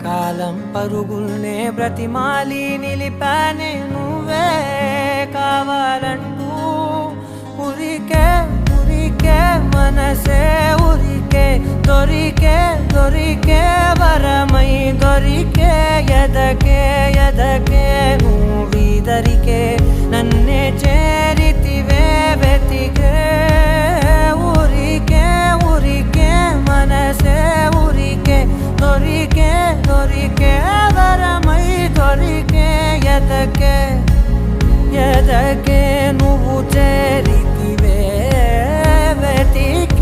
కాలం పరుగుల్నే బ్రతిమాలి నిలిపానే నువ్వే కావాలంటూ ఉరికే ఉరికే మనసే ఉరికే దొరికే దొరికే వరమై దొరికే ఎదకే ఎదకే నువ్వీదరికే నన్నే చేరితివే వెతికే ఊరికే ఊరికే మనసే ఊరికే దొరికే దొరికే వరమై దొరికే ఎదకే ఎదకే నువ్వు చేరితివే వెతికే